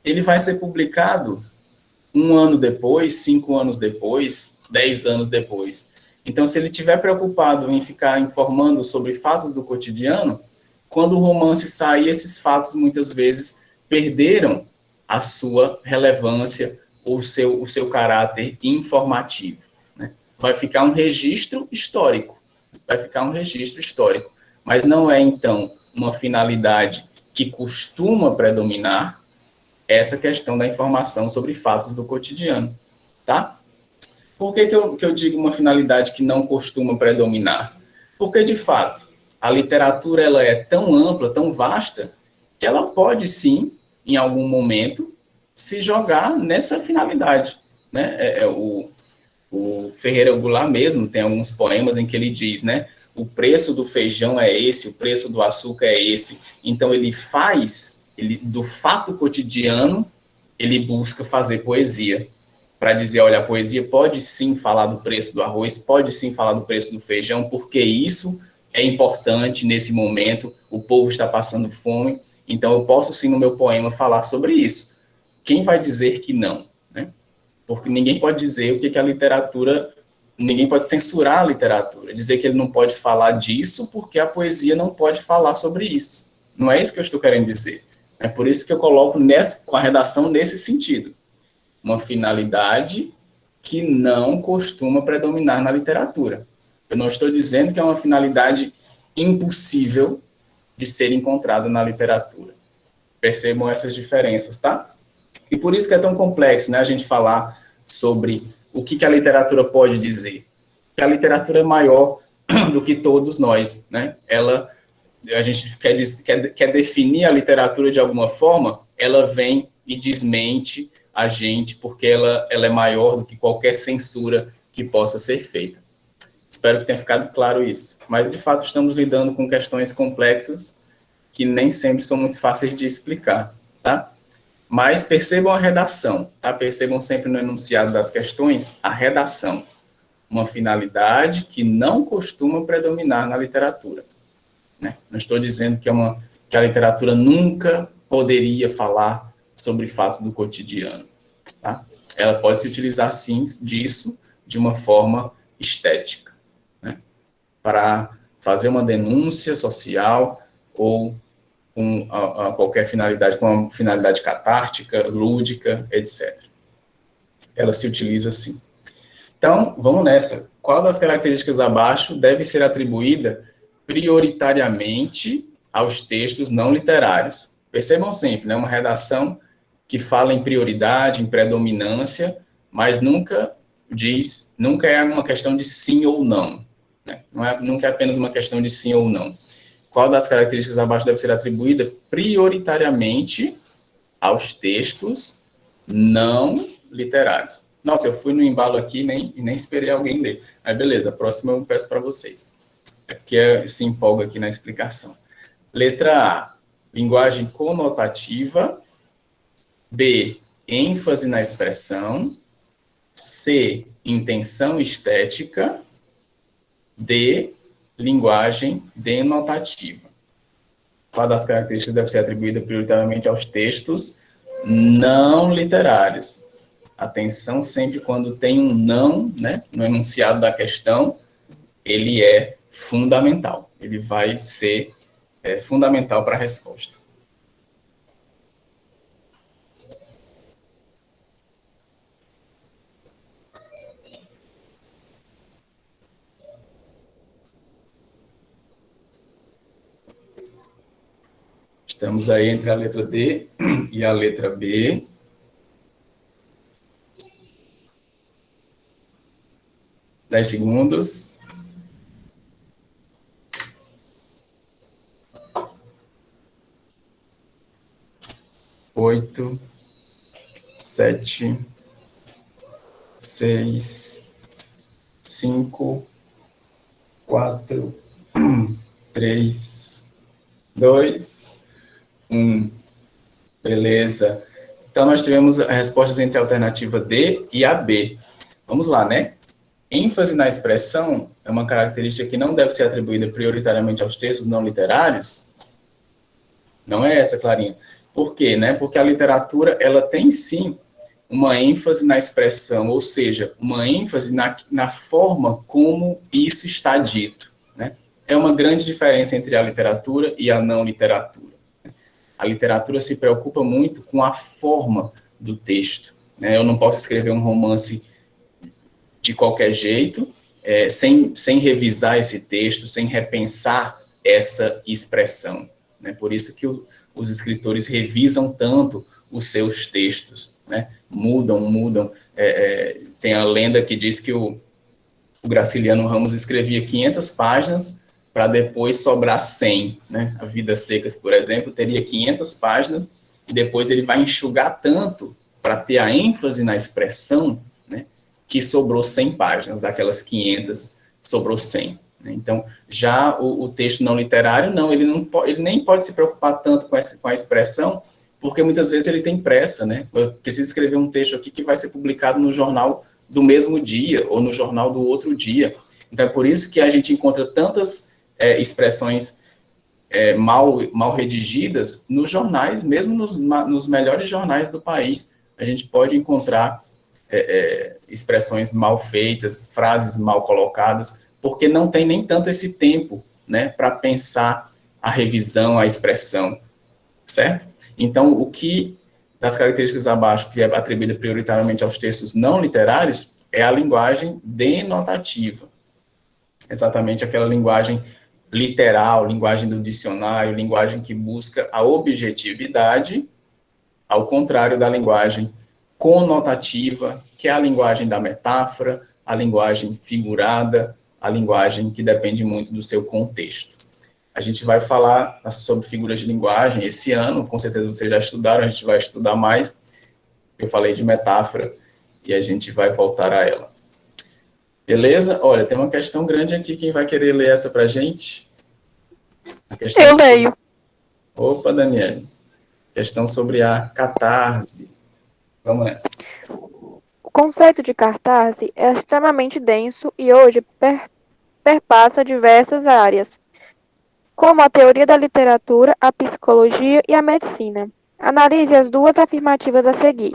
Speaker 1: ele vai ser publicado 1 ano depois, 5 anos depois, 10 anos depois. Então, se ele estiver preocupado em ficar informando sobre fatos do cotidiano, quando o romance sair, esses fatos muitas vezes perderam a sua relevância ou o seu caráter informativo, né? Vai ficar um registro histórico, mas não é, então, uma finalidade que costuma predominar essa questão da informação sobre fatos do cotidiano, tá? Por que eu digo uma finalidade que não costuma predominar? Porque, de fato, a literatura ela é tão ampla, tão vasta, que ela pode, sim, em algum momento, se jogar nessa finalidade, né? O Ferreira Goulart mesmo tem alguns poemas em que ele diz, né? O preço do feijão é esse, o preço do açúcar é esse. Então, do fato cotidiano, ele busca fazer poesia, para dizer, olha, a poesia pode sim falar do preço do arroz, pode sim falar do preço do feijão, porque isso é importante nesse momento, o povo está passando fome, então eu posso sim no meu poema falar sobre isso. Quem vai dizer que não, né? Porque ninguém pode dizer o que a literatura, ninguém pode censurar a literatura, dizer que ele não pode falar disso porque a poesia não pode falar sobre isso. Não é isso que eu estou querendo dizer. É por isso que eu coloco com a redação nesse sentido. Uma finalidade que não costuma predominar na literatura. Eu não estou dizendo que é uma finalidade impossível de ser encontrada na literatura. Percebam essas diferenças, tá? E por isso que é tão complexo, né, a gente falar sobre o que a literatura pode dizer. Que a literatura é maior do que todos nós, né? A gente quer definir a literatura de alguma forma, ela vem e desmente a gente, porque ela é maior do que qualquer censura que possa ser feita. Espero que tenha ficado claro isso. Mas, de fato, estamos lidando com questões complexas que nem sempre são muito fáceis de explicar, tá? Mas percebam a redação, tá? Percebam sempre no enunciado das questões a redação. Uma finalidade que não costuma predominar na literatura, né? Não estou dizendo que a literatura nunca poderia falar sobre fatos do cotidiano, tá? Ela pode se utilizar, sim, disso de uma forma estética, né? Para fazer uma denúncia social ou com qualquer finalidade, com uma finalidade catártica, lúdica, etc. Ela se utiliza assim. Então, vamos nessa. Qual das características abaixo deve ser atribuída prioritariamente aos textos não literários? Percebam sempre, né? Uma redação que fala em prioridade, em predominância, mas nunca é uma questão de sim ou não, né? Nunca é apenas uma questão de sim ou não. Qual das características abaixo deve ser atribuída prioritariamente aos textos não literários? Nossa, eu fui no embalo aqui e nem esperei alguém ler. Mas beleza, a próxima eu peço para vocês. É porque se empolga aqui na explicação. Letra A, linguagem conotativa. B, ênfase na expressão. C, intenção estética. de linguagem denotativa. Qual das características deve ser atribuída prioritariamente aos textos não literários? Atenção sempre quando tem um não, né, no enunciado da questão, ele é fundamental. Ele vai ser fundamental para a resposta. Estamos aí entre a letra D e a letra B. Dez segundos. 8, 7, 6, 5, 4, 3, 2, 1. Beleza. Então, nós tivemos as respostas entre a alternativa D e a B. Vamos lá, né? ênfase na expressão é uma característica que não deve ser atribuída prioritariamente aos textos não literários? Não é essa, Clarinha. Por quê, né? Porque a literatura, ela tem, sim, uma ênfase na expressão, ou seja, uma ênfase na forma como isso está dito, né? É uma grande diferença entre a literatura e a não literatura. A literatura se preocupa muito com a forma do texto, né? Eu não posso escrever um romance de qualquer jeito, sem revisar esse texto, sem repensar essa expressão, né? Por isso que os escritores revisam tanto os seus textos, né? Mudam. Tem a lenda que diz que o Graciliano Ramos escrevia 500 páginas para depois sobrar 100, né? A Vidas Secas, por exemplo, teria 500 páginas e depois ele vai enxugar tanto para ter a ênfase na expressão, né, que sobrou 100 páginas, daquelas 500, sobrou 100. Né? Então, já o texto não literário, não, ele nem pode se preocupar tanto com a expressão, porque muitas vezes ele tem pressa, né? Eu preciso escrever um texto aqui que vai ser publicado no jornal do mesmo dia, ou no jornal do outro dia. Então, é por isso que a gente encontra tantas expressões mal redigidas nos jornais, mesmo nos melhores jornais do país. A gente pode encontrar expressões mal feitas, frases mal colocadas, porque não tem nem tanto esse tempo, né, para pensar a revisão, a expressão, certo? Então, o que das características abaixo, que é atribuída prioritariamente aos textos não literários, é a linguagem denotativa. Exatamente aquela linguagem literal, linguagem do dicionário, linguagem que busca a objetividade, ao contrário da linguagem conotativa, que é a linguagem da metáfora, a linguagem figurada, a linguagem que depende muito do seu contexto. A gente vai falar sobre figuras de linguagem esse ano, com certeza vocês já estudaram, a gente vai estudar mais. Eu falei de metáfora e a gente vai voltar a ela. Beleza? Olha, tem uma questão grande aqui, quem vai querer ler essa pra gente?
Speaker 9: Eu leio.
Speaker 1: Opa, Daniele. Questão sobre a catarse. Vamos nessa.
Speaker 9: O conceito de catarse é extremamente denso e hoje perpassa diversas áreas, como a teoria da literatura, a psicologia e a medicina. Analise as duas afirmativas a seguir.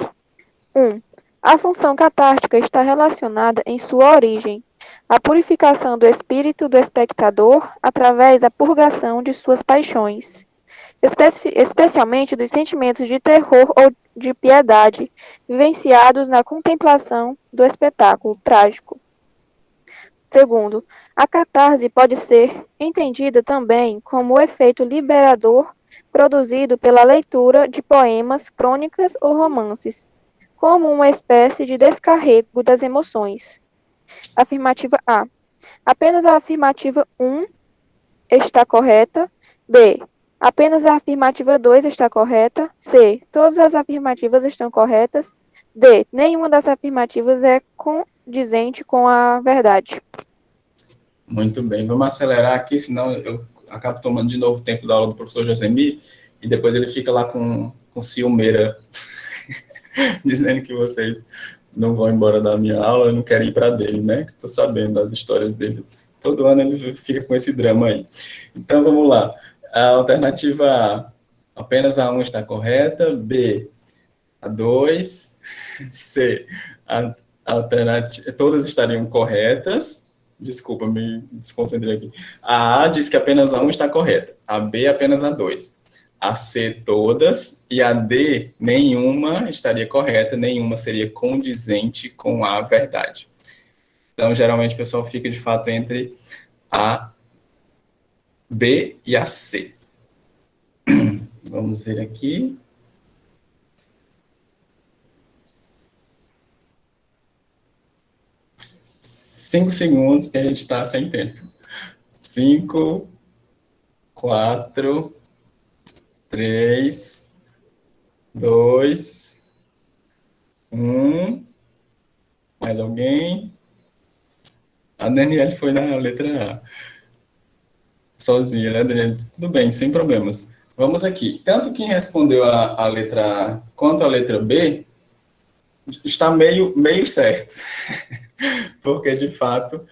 Speaker 9: 1. A função catártica está relacionada em sua origem à purificação do espírito do espectador através da purgação de suas paixões, especialmente dos sentimentos de terror ou de piedade, vivenciados na contemplação do espetáculo trágico. 2. A catarse pode ser entendida também como o efeito liberador produzido pela leitura de poemas, crônicas ou romances, como uma espécie de descarrego das emoções. Afirmativa A. Apenas a afirmativa 1 está correta. B. Apenas a afirmativa 2 está correta. C. Todas as afirmativas estão corretas. D. Nenhuma das afirmativas é condizente com a verdade.
Speaker 1: Muito bem, vamos acelerar aqui, senão eu acabo tomando de novo o tempo da aula do professor Josemir, e depois ele fica lá com ciumeira, dizendo que vocês não vão embora da minha aula, eu não quero ir para dele, né? Estou sabendo das histórias dele Todo ano ele fica com esse drama aí. Então, vamos lá. A alternativa A, apenas a 1 está correta. B, a 2. C, todas estariam corretas. Desculpa, me desconcentrei aqui. A A diz que apenas a 1 está correta. A B, apenas a 2. A C, todas. E a D, nenhuma estaria correta, nenhuma seria condizente com a verdade. Então, geralmente, o pessoal fica, de fato, entre a B e a C. Vamos ver aqui. Cinco segundos que a gente está sem tempo. 5, 4, 3, 2, 1. Mais alguém? A Daniela foi na letra A. Sozinha, né, Daniela? Tudo bem, sem problemas. Vamos aqui. Tanto quem respondeu a letra A quanto a letra B está meio certo. Porque, de fato,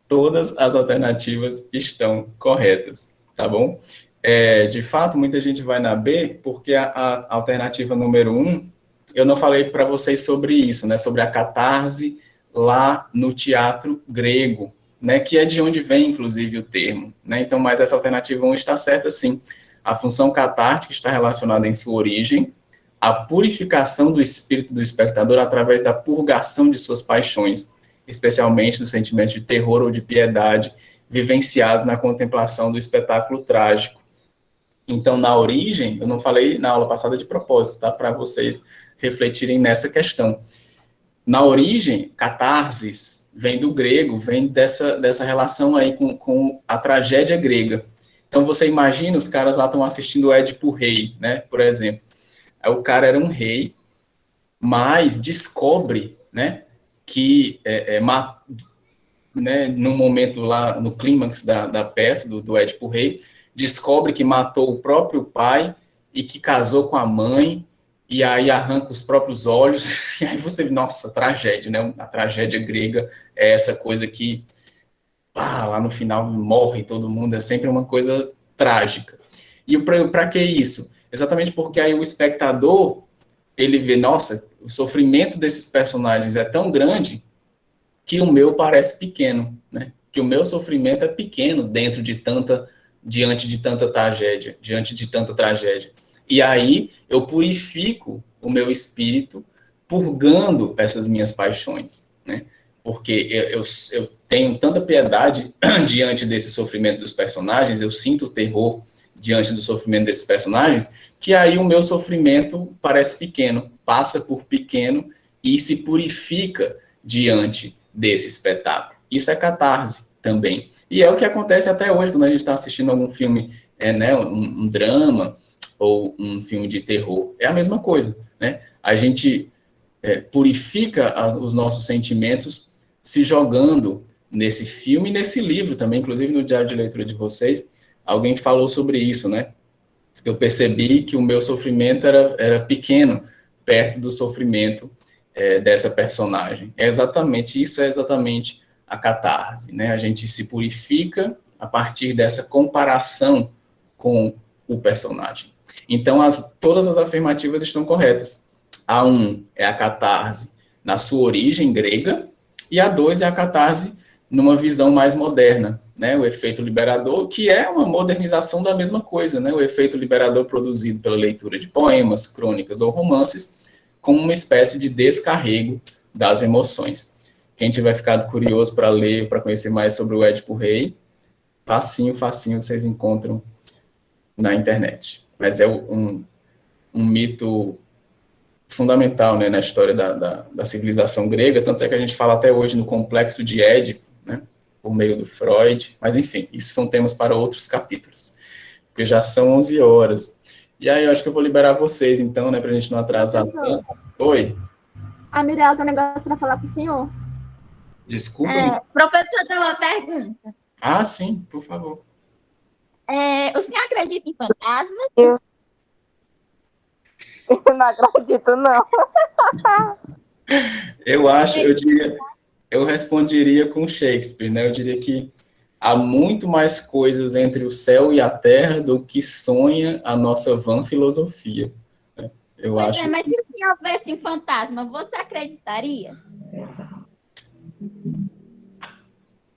Speaker 1: todas as alternativas estão corretas, tá bom? De fato, muita gente vai na B, porque a alternativa número 1, eu não falei para vocês sobre isso, né? Sobre a catarse lá no teatro grego, né? Que é de onde vem, inclusive, o termo, né? Então, mas essa alternativa 1 está certa, sim. A função catártica está relacionada em sua origem à purificação do espírito do espectador através da purgação de suas paixões, especialmente dos sentimentos de terror ou de piedade vivenciados na contemplação do espetáculo trágico. Então, na origem, eu não falei na aula passada de propósito, tá? Para vocês refletirem nessa questão. Na origem, catarsis vem do grego, vem dessa relação aí com a tragédia grega. Então, você imagina, os caras lá estão assistindo o Édipo Rei, né, por exemplo. Aí o cara era um rei, mas descobre, né, que num momento lá, no clímax da peça, do Édipo Rei, descobre que matou o próprio pai e que casou com a mãe, e aí arranca os próprios olhos, e aí você, nossa, tragédia, né? A tragédia grega é essa coisa que, lá no final morre todo mundo, é sempre uma coisa trágica. E para que isso? Exatamente porque aí o espectador, ele vê, nossa, o sofrimento desses personagens é tão grande que o meu parece pequeno, né? Que o meu sofrimento é pequeno diante de tanta tragédia. E aí eu purifico o meu espírito, purgando essas minhas paixões, né? Porque eu tenho tanta piedade diante desse sofrimento dos personagens, eu sinto o terror diante do sofrimento desses personagens, que aí o meu sofrimento parece pequeno, passa por pequeno e se purifica diante desse espetáculo. Isso é catarse também. E é o que acontece até hoje, quando a gente está assistindo algum filme, um drama ou um filme de terror. É a mesma coisa, né? A gente purifica os nossos sentimentos se jogando nesse filme e nesse livro também, inclusive no diário de leitura de vocês, alguém falou sobre isso, né? Eu percebi que o meu sofrimento era pequeno, perto do sofrimento dessa personagem. Isso é exatamente a catarse, né? A gente se purifica a partir dessa comparação com o personagem. Então, todas as afirmativas estão corretas. A 1 é a catarse na sua origem grega, e a 2 é a catarse numa visão mais moderna, né? O efeito liberador, que é uma modernização da mesma coisa, né? O efeito liberador produzido pela leitura de poemas, crônicas ou romances, como uma espécie de descarrego das emoções. Quem tiver ficado curioso para ler, para conhecer mais sobre o Édipo Rei, facinho vocês encontram na internet. Mas é um mito fundamental, né, na história da civilização grega, tanto é que a gente fala até hoje no complexo de Édipo, né, por meio do Freud, mas enfim, isso são temas para outros capítulos, porque já são 11 horas. E aí eu acho que eu vou liberar vocês, então, né, para a gente não atrasar tanto. Oi?
Speaker 4: A Mirella tem um negócio para falar para o senhor.
Speaker 1: Desculpa.
Speaker 10: Professor, tem uma pergunta.
Speaker 1: Ah, sim, por favor.
Speaker 10: O senhor acredita em fantasmas?
Speaker 11: Eu não acredito, não.
Speaker 1: Eu responderia com Shakespeare, né? Eu diria que há muito mais coisas entre o céu e a terra do que sonha a nossa vã filosofia. Eu
Speaker 10: Pois
Speaker 1: acho.
Speaker 10: é, mas se o senhor houvesse um fantasma, você acreditaria?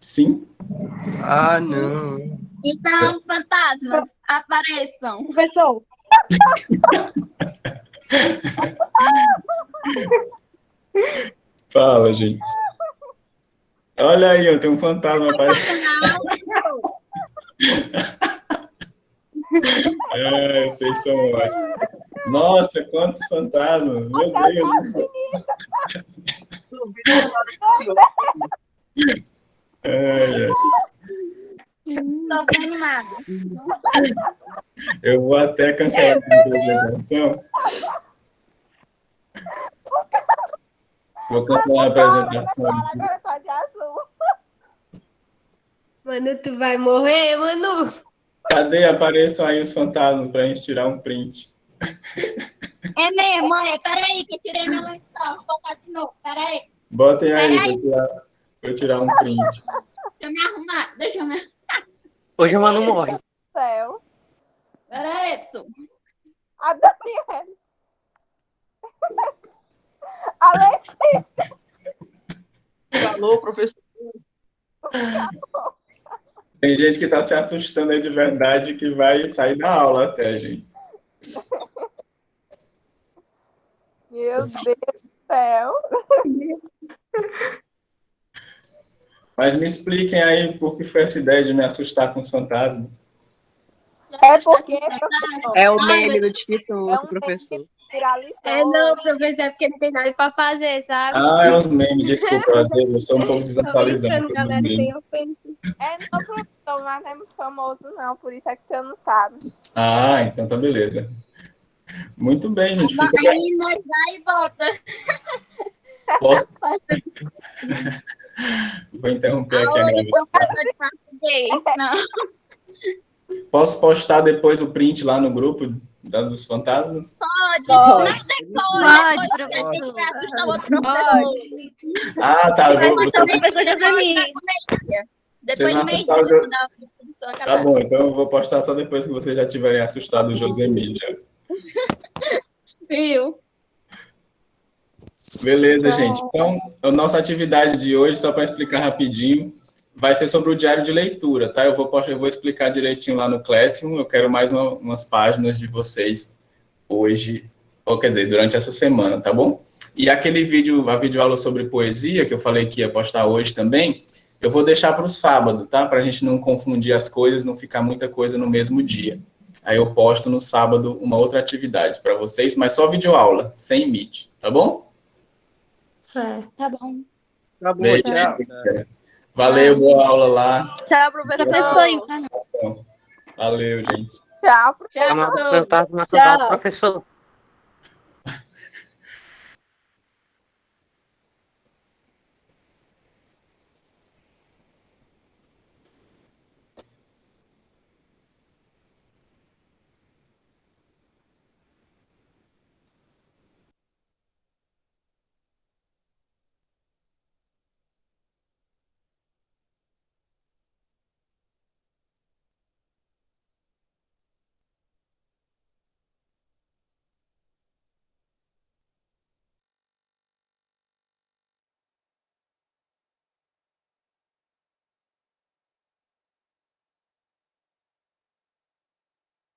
Speaker 1: Sim.
Speaker 8: Ah, não.
Speaker 10: Então, fantasmas, apareçam.
Speaker 9: Professor,
Speaker 1: Fala, gente. Olha aí, ó, tem um fantasma aparecendo. Vocês são ótimos. Nossa, quantos fantasmas! Meu Deus do céu. Ai, ai.
Speaker 10: Estou bem animada.
Speaker 1: Eu vou até cancelar a apresentação. Vou cancelar a apresentação.
Speaker 4: Agora tá de azul.
Speaker 11: Mano, tu vai morrer, Manu.
Speaker 1: Cadê? Apareçam aí os fantasmas para a gente tirar um print.
Speaker 10: É mesmo, peraí, que eu tirei meu lençol. Vou botar de novo, peraí.
Speaker 1: Botem aí,
Speaker 10: Peraí.
Speaker 1: vou tirar um print.
Speaker 10: Deixa eu me arrumar, deixa eu me...
Speaker 3: Hoje a Manu morre.
Speaker 4: Céu.
Speaker 10: Peraí, Epson.
Speaker 4: A Daniela. A Letícia.
Speaker 8: Alô, professor.
Speaker 1: Tem gente que está se assustando aí de verdade que vai sair da aula até, gente.
Speaker 4: Meu Deus do céu.
Speaker 1: Mas me expliquem aí por que foi essa ideia de me assustar com os fantasmas.
Speaker 4: É porque, professor,
Speaker 8: É o meme do TikTok,
Speaker 4: é um
Speaker 8: professor.
Speaker 4: viralizou.
Speaker 11: É não, professor, é porque não tem nada pra fazer, sabe?
Speaker 1: Ah, é uns memes, desculpa, eu sou um pouco
Speaker 11: Tô
Speaker 1: desatualizado
Speaker 11: brincando,
Speaker 1: sobre os
Speaker 11: galera,
Speaker 1: memes.
Speaker 11: sem ofensa.
Speaker 4: É não, professor, mas não é muito famoso, não. Por isso é que o senhor não sabe.
Speaker 1: Ah, então tá beleza. Muito bem, gente. Fica...
Speaker 10: Aí nós vai e volta.
Speaker 1: Posso... Vou interromper aqui a
Speaker 10: Aula de
Speaker 1: gravação.
Speaker 10: professor de português, não.
Speaker 1: Posso postar depois o print lá no grupo dos fantasmas?
Speaker 10: Pode.
Speaker 4: Pode.
Speaker 10: Não, depois a gente vai assustar o outro professor.
Speaker 1: Ah, tá.
Speaker 10: Vai
Speaker 1: Vou...
Speaker 10: assustar o professor de economia. Depois
Speaker 1: Vocês vão
Speaker 10: do
Speaker 1: assustar
Speaker 10: meio-dia,
Speaker 1: o
Speaker 10: quando a professora
Speaker 1: Tá
Speaker 10: acabar.
Speaker 1: bom, então eu vou postar só depois que vocês já tiverem assustado o Josemir. Já.
Speaker 10: Viu?
Speaker 1: Beleza, gente. Então, a nossa atividade de hoje, só para explicar rapidinho, vai ser sobre o diário de leitura, tá? Eu vou explicar direitinho lá no Classroom. Eu quero mais umas páginas de vocês hoje, ou quer dizer, durante essa semana, tá bom? E aquele vídeo, a videoaula sobre poesia, que eu falei que ia postar hoje também, eu vou deixar para o sábado, tá? Para a gente não confundir as coisas, não ficar muita coisa no mesmo dia. Aí eu posto no sábado uma outra atividade para vocês, mas só videoaula, sem Meet, tá bom?
Speaker 6: Tá bom.
Speaker 8: Tá bom,
Speaker 1: Beijo,
Speaker 8: tchau.
Speaker 1: Valeu, boa aula lá.
Speaker 9: tchau, professor.
Speaker 1: Valeu, gente.
Speaker 4: Tchau,
Speaker 10: Tchau.
Speaker 3: Amado fantasma,
Speaker 4: Tchau.
Speaker 3: professor.